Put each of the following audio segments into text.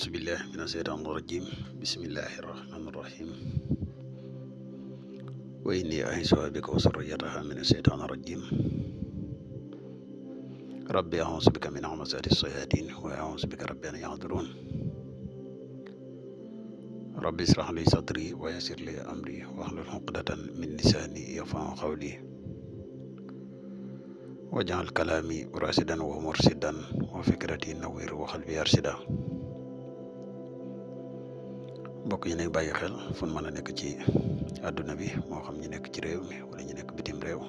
أعوذ بالله من الشيطان الرجيم بسم الله الرحمن الرحيم وإني أعيذها بك وذريتها من الشيطان الرجيم ربي أعوذ بك من همزات الشياطين وأعوذ بك ربي أن يحضرون ربي اشرح لي صدري ويسر لي أمري واحلل عقدة من لساني يفقهوا قولي واجعل كلامي راشدا ومرشدا وفكرتي نوير وقلبي أرشدا mbokk yi nekk bàyyi xel fu mën a nekk ci àdduna bi moo xam ñi nekk ci réew mi wala ñu nekk bitim réew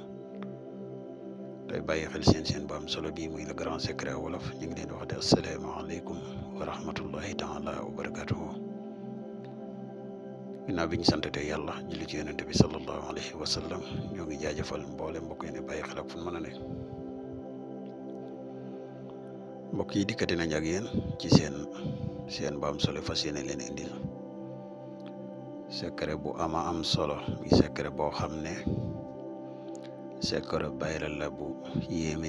tey bàyyi xel seen bu am solo bii muy le grand secret wolof ñu ngi leen di wax de asalaamaaleykum wa rahmatullahi taala wa barakatuhu ginnaaw bi ñu santatee yàlla julli ci yonente bi sallallahu alayhi wa sallam ñoo ngi jaajëfal mboole mbokk yi ne bàyyi xel ak fu mën a ne mbokk yi dikkati nañ ak yéen ci seen bu am solo fas yéene leen indil secret bu am solo muy secret boo xam ne secret bayra la bu yéeme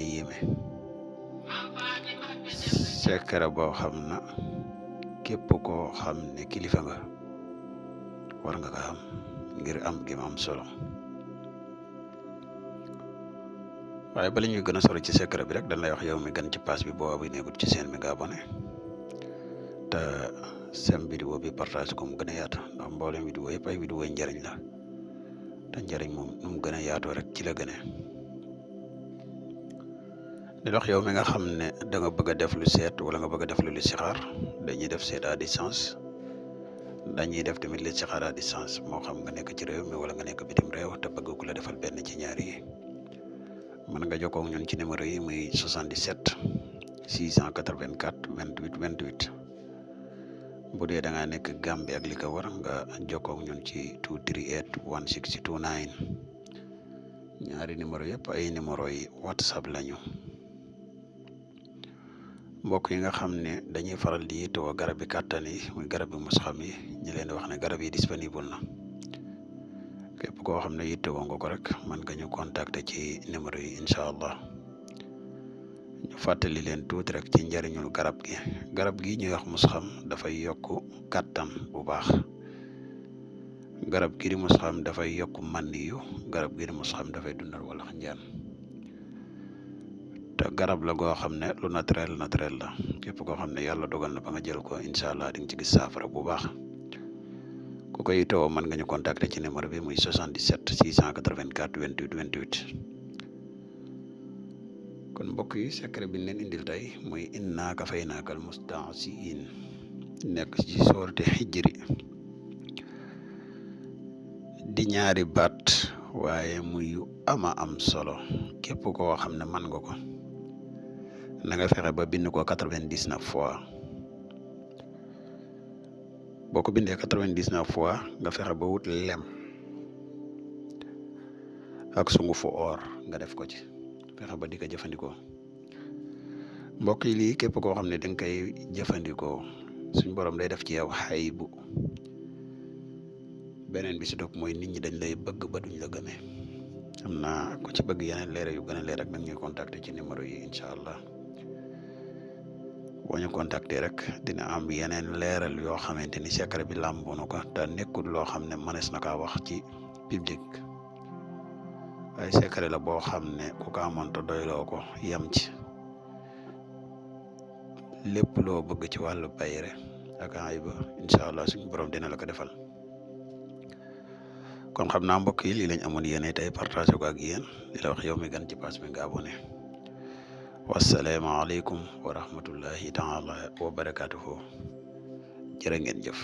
secret boo xam na képp koo xam ne kilifa nga war nga ko am ngir am gi am solo waaye bala ñuy gën a sori ci secret bi rek dañ lay wax yow mi gan ci pass bi boo abonné ci seen mi nga abonné te sem vidéo bi partage ko mu gën a yaatu ndax mboolem vidéo yëpp ay vidéo njariñ la te njariñ moom nu mu gën a yaatoo rek ci la gën a di wax yow mi nga xam ne da nga bëgg a def lu seet wala nga bëgg a def lu listixaar dañuy def seet à distance dañuy def tamit listixaar à distance moo xam nga nekk ci réew mi wala nga nekk bitim réew te bëgg ku la defal benn ci ñaar yi mën nga jokkoo ak ñun ci numéro yi muy 77 684 28 28 bu dee da ngaa nekk Gambie ak li ko war nga jokkoo ak ñun ci 238 1629 ñaari numéro yëpp ay numéro yi WhatsApp lañu mbokk yi nga xam ne dañuy faral di yittewoo garab yi kàttan yi muy garab yi musxam yi ñu leen di wax ne garab yi disponible na képp koo xam ne yittewoo nga ko rek mën nga ñu contacter ci numéro yi incha allah ñu fàttali leen tuuti rek ci njariñul garab gi ñuy wax musxam dafay yokk kàttan bu baax garab gi di musxam dafay yokk mànniyu garab gi di musxam dafay dundal walax njaan te garab la goo xam ne lu naturel la képp koo xam ne yàlla dogal na ba nga jël ko incha allah di nga ci gis saafara bu baax ku koy yittewoo mën nga ñu contacter ci numéro bi muy 77 684 28 28 kon mbokk yi secret bi leen indil tey muy innaa kafaynaakal mustahzi'iin nekk ci soorate Hijri di ñaari baat waaye muy am solo képp koo xam ne man nga ko na nga fexe ba bind ko 99 fois boo ko bindee 99 fois nga fexe ba wut lem ak sungufu or nga def ko ci fexe ba di ko jëfandikoo mbokk yi lii képp koo xam ne da nga koy jëfandikoo suñ borom day def ci yow xaybu beneen bi si topp mooy nit ñi dañ lay bëgg ba duñ la gëmee am na ku ci bëgg yeneen leer yu gën a leer rek nag ñuy contacter ci numéro yi incha allah boo ñu contacter rek dina am yeneen leeral yoo xamante ni secret bi làmboo na ko te nekkul loo xam ne mënees na kaa wax ci public ay secret la boo xam ne ku ko amoon te doyloo ko yem ci lépp loo bëgg ci wàllu bayre ak ayba incha allah suñu borom dina la ko defal kon xam naa mbokk yi lii lañ amoon yéene tey partagé ko ak yéen di la wax yow mi gan ci pass bi nga abonné wasalaamaaleykum wa rahmatullahi taala wa barakatuhu jërë ngeen jëf